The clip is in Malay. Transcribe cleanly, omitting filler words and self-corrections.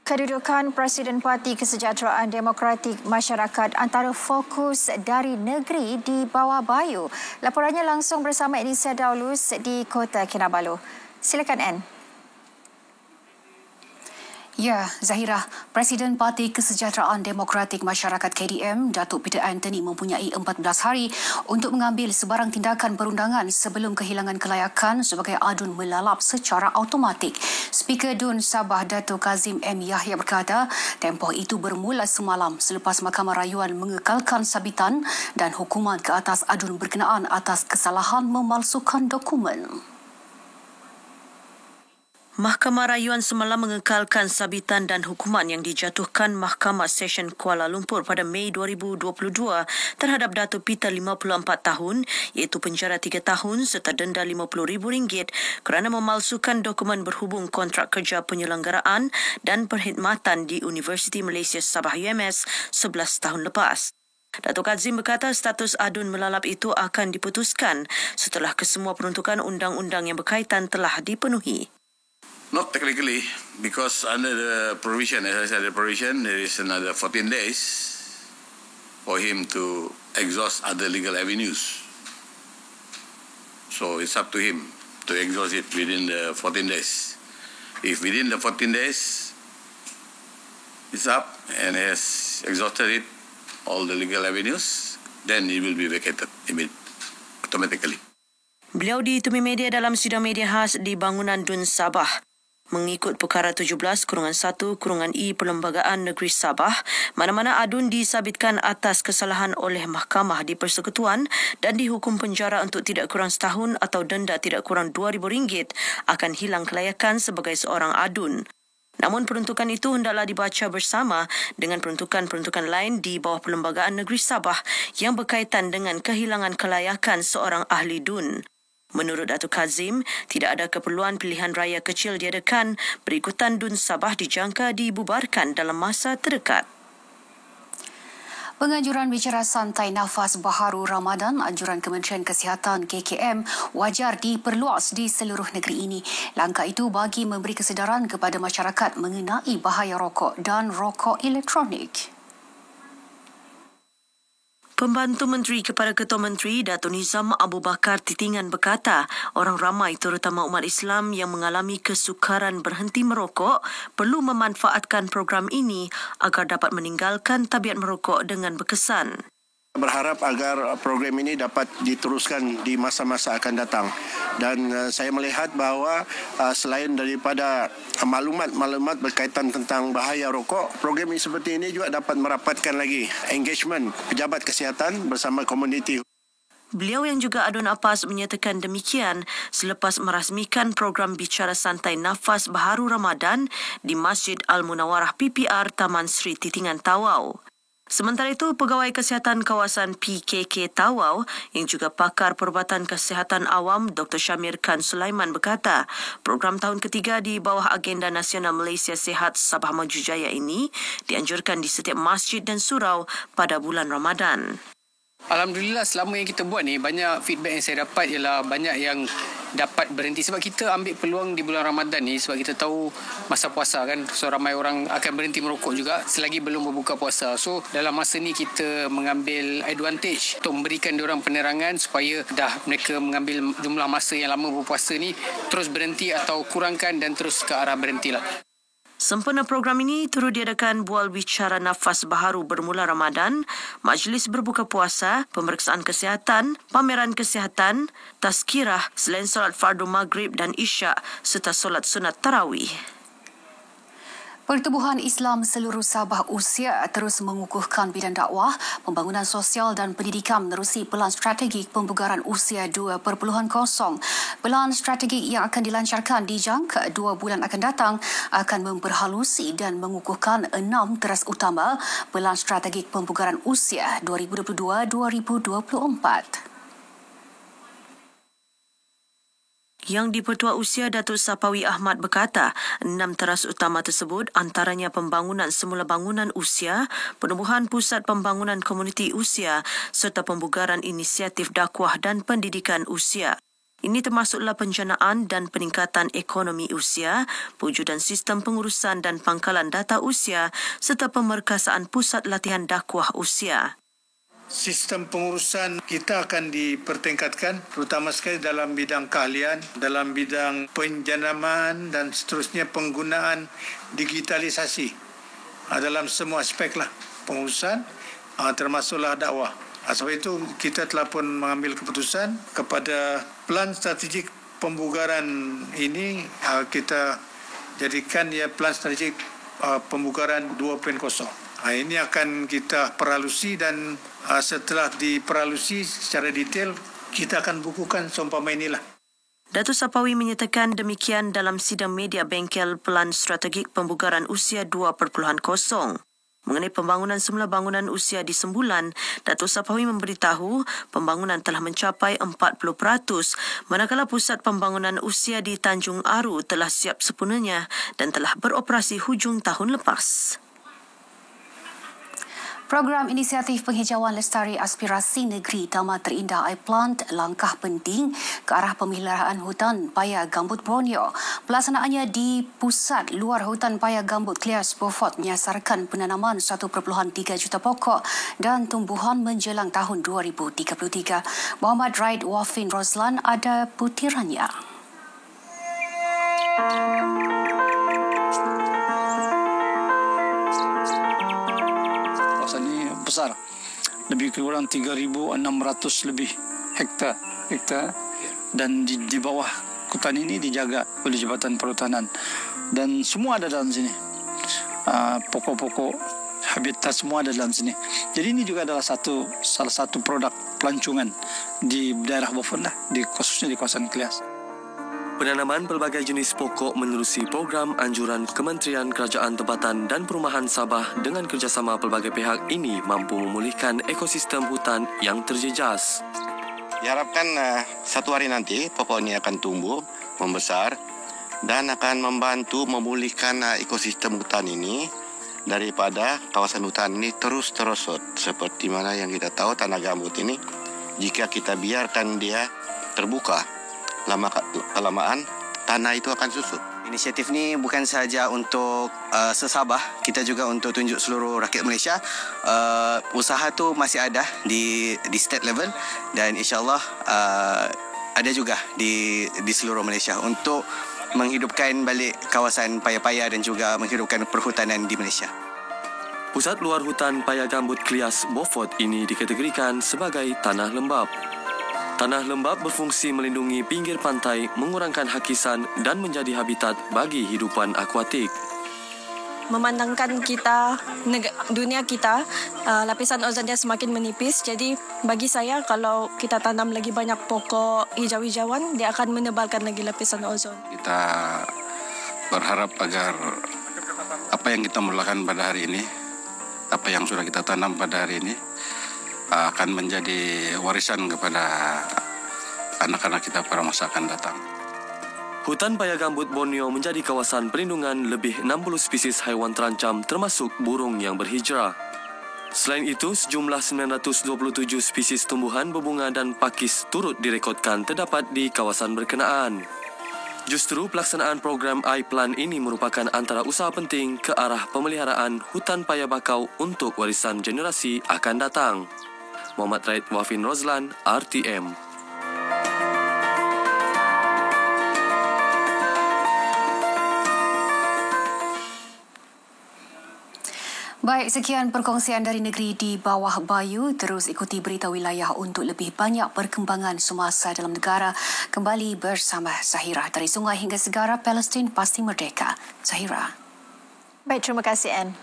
Kedudukan Presiden Parti Kesejahteraan Demokratik Masyarakat antara fokus dari negeri di bawah bayu. Laporannya langsung bersama Elisa Daulus di Kota Kinabalu. Silakan Anne. Ya, Zahira, Presiden Parti Kesejahteraan Demokratik Masyarakat KDM, Datuk Peter Anthony mempunyai 14 hari untuk mengambil sebarang tindakan perundangan sebelum kehilangan kelayakan sebagai adun melalap secara automatik. Speaker DUN Sabah Datuk Kazim M. Yahya berkata, tempoh itu bermula semalam selepas Mahkamah Rayuan mengekalkan sabitan dan hukuman ke atas adun berkenaan atas kesalahan memalsukan dokumen. Mahkamah Rayuan semalam mengekalkan sabitan dan hukuman yang dijatuhkan Mahkamah Session Kuala Lumpur pada Mei 2022 terhadap Datuk Peter 54 tahun iaitu penjara 3 tahun serta denda RM50,000 kerana memalsukan dokumen berhubung kontrak kerja penyelenggaraan dan perkhidmatan di Universiti Malaysia Sabah UMS 11 tahun lepas. Datuk Kazim berkata status adun melalap itu akan diputuskan setelah kesemua peruntukan undang-undang yang berkaitan telah dipenuhi. Not technically, because under the provision, as I said, the provision, there is another 14 days for him to exhaust other legal avenues. So it's up to him to exhaust it within the 14 days. If within the 14 days it's up and has exhausted it, all the legal avenues, then it will be vacated automatically. Beliau ditemui media dalam sidang media khas di bangunan DUN Sabah. Mengikut Perkara 17-1-I Perlembagaan Negeri Sabah, mana-mana adun disabitkan atas kesalahan oleh mahkamah di persekutuan dan dihukum penjara untuk tidak kurang setahun atau denda tidak kurang RM2,000 akan hilang kelayakan sebagai seorang adun. Namun peruntukan itu hendaklah dibaca bersama dengan peruntukan-peruntukan lain di bawah Perlembagaan Negeri Sabah yang berkaitan dengan kehilangan kelayakan seorang ahli DUN. Menurut Datuk Kazim, tidak ada keperluan pilihan raya kecil diadakan berikutan DUN Sabah dijangka dibubarkan dalam masa terdekat. Penganjuran bicara santai nafas baharu Ramadan, anjuran Kementerian Kesihatan KKM wajar diperluas di seluruh negeri ini. Langkah itu bagi memberi kesedaran kepada masyarakat mengenai bahaya rokok dan rokok elektronik. Pembantu Menteri kepada Ketua Menteri Datuk Nizam Abu Bakar Titingan berkata, orang ramai terutama umat Islam yang mengalami kesukaran berhenti merokok perlu memanfaatkan program ini agar dapat meninggalkan tabiat merokok dengan berkesan. Berharap agar program ini dapat diteruskan di masa-masa akan datang dan saya melihat bahawa selain daripada maklumat-maklumat berkaitan tentang bahaya rokok, program ini seperti ini juga dapat merapatkan lagi engagement pejabat kesihatan bersama komuniti. Beliau yang juga adun APAS menyatakan demikian selepas merasmikan program bicara santai nafas baharu Ramadan di Masjid Al-Munawarah PPR Taman Sri Titingan Tawau. Sementara itu, Pegawai Kesihatan Kawasan PKK Tawau yang juga pakar Perubatan Kesihatan Awam Dr. Syamir Khan Sulaiman berkata, program tahun ketiga di bawah Agenda Nasional Malaysia Sihat Sabah Maju Jaya ini dianjurkan di setiap masjid dan surau pada bulan Ramadan. Alhamdulillah selama yang kita buat ni banyak feedback yang saya dapat ialah banyak yang dapat berhenti sebab kita ambil peluang di bulan Ramadan ni sebab kita tahu masa puasa kan, so ramai orang akan berhenti merokok juga selagi belum berbuka puasa. So dalam masa ni kita mengambil advantage untuk memberikan diorang penerangan supaya dah mereka mengambil jumlah masa yang lama berpuasa ni terus berhenti atau kurangkan dan terus ke arah berhentilah. Sempena program ini turut diadakan bual bicara nafas baharu bermula Ramadan, majlis berbuka puasa, pemeriksaan kesihatan, pameran kesihatan, tazkirah selain solat fardu maghrib dan isyak serta solat sunat tarawih. Pertubuhan Islam seluruh Sabah Usia terus mengukuhkan bidang dakwah, pembangunan sosial dan pendidikan menerusi Pelan Strategik Pembugaran Usia 2.0. Pelan strategik yang akan dilancarkan di jangka 2 bulan akan datang akan memperhalusi dan mengukuhkan 6 teras utama Pelan Strategik Pembugaran Usia 2022-2024. Yang di-Pertua Usia Datuk Sapawi Ahmad berkata, 6 teras utama tersebut antaranya pembangunan semula bangunan usia, penubuhan pusat pembangunan komuniti usia serta pembugaran inisiatif dakwah dan pendidikan usia. Ini termasuklah penjanaan dan peningkatan ekonomi usia, pewujudan sistem pengurusan dan pangkalan data usia serta pemerkasaan pusat latihan dakwah usia. Sistem pengurusan kita akan dipertingkatkan, terutama sekali dalam bidang keahlian, dalam bidang penjanaman dan seterusnya penggunaan digitalisasi dalam semua aspek lah pengurusan, termasuklah dakwah. Sebab itu kita telah pun mengambil keputusan kepada plan strategik pembugaran ini, kita jadikan ia plan strategik pembugaran 2.0. Ini akan kita peralusi dan setelah diperalusi secara detail, kita akan bukukan seumpama inilah. Datuk Sapawi menyatakan demikian dalam sidang media bengkel Pelan Strategik Pembugaran Usia 2.0. Mengenai pembangunan semula bangunan usia di Sembulan, Datuk Sapawi memberitahu pembangunan telah mencapai 40%, manakala pusat pembangunan usia di Tanjung Aru telah siap sempurnanya dan telah beroperasi hujung tahun lepas. Program Inisiatif Penghijauan Lestari Aspirasi Negeri Taman Terindah iPlant langkah penting ke arah pemeliharaan hutan paya gambut Borneo. Pelaksanaannya di Pusat Luar Hutan Paya Gambut Clears Beaufort menyasarkan penanaman 1.3 juta pokok dan tumbuhan menjelang tahun 2033. Muhammad Raid Wafin Roslan ada butirannya. Besar, lebih kurang 3.600 lebih hektar dan di bawah hutan ini dijaga oleh Jabatan Perhutanan dan semua ada dalam sini, pokok-pokok habitat semua ada dalam sini. Jadi ini juga adalah salah satu produk pelancongan di daerah Beaufort lah, khususnya di kawasan Clears. Penanaman pelbagai jenis pokok menerusi program anjuran Kementerian Kerajaan Tempatan dan Perumahan Sabah dengan kerjasama pelbagai pihak ini mampu memulihkan ekosistem hutan yang terjejas. Diharapkan satu hari nanti pokok ini akan tumbuh, membesar dan akan membantu memulihkan ekosistem hutan ini daripada kawasan hutan ini terus terosot. Seperti mana yang kita tahu tanah gambut ini, jika kita biarkan dia terbuka, lama-kelamaan tanah itu akan susut. Inisiatif ni bukan sahaja untuk sesabah, kita juga untuk tunjuk seluruh rakyat Malaysia. Usaha tu masih ada di state level dan insyaAllah ada juga di seluruh Malaysia untuk menghidupkan balik kawasan paya-paya dan juga menghidupkan perhutanan di Malaysia. Pusat Luar Hutan Paya Gambut Clears Beaufort ini dikategorikan sebagai tanah lembap. Tanah lembap berfungsi melindungi pinggir pantai, mengurangkan hakisan dan menjadi habitat bagi hidupan akuatik. Memandangkan kita, dunia kita, lapisan ozon dia semakin menipis. Jadi bagi saya, kalau kita tanam lagi banyak pokok hijau-hijauan, dia akan menebalkan lagi lapisan ozon. Kita berharap agar apa yang kita mulakan pada hari ini, apa yang sudah kita tanam pada hari ini, akan menjadi warisan kepada anak-anak kita pada masa akan datang. Hutan Paya Gambut Borneo menjadi kawasan perlindungan lebih 60 spesies haiwan terancam termasuk burung yang berhijrah. Selain itu, sejumlah 927 spesies tumbuhan berbunga dan pakis turut direkodkan terdapat di kawasan berkenaan. Justru pelaksanaan program iPlan ini merupakan antara usaha penting ke arah pemeliharaan hutan paya bakau untuk warisan generasi akan datang. Muhammad Raid Wafin Roslan, RTM. Baik, sekian perkongsian dari negeri di bawah Bayu. Terus ikuti berita wilayah untuk lebih banyak perkembangan semasa dalam negara. Kembali bersama Zahira. Dari sungai hingga segara, Palestin pasti merdeka. Zahira. Baik, terima kasih, Anne.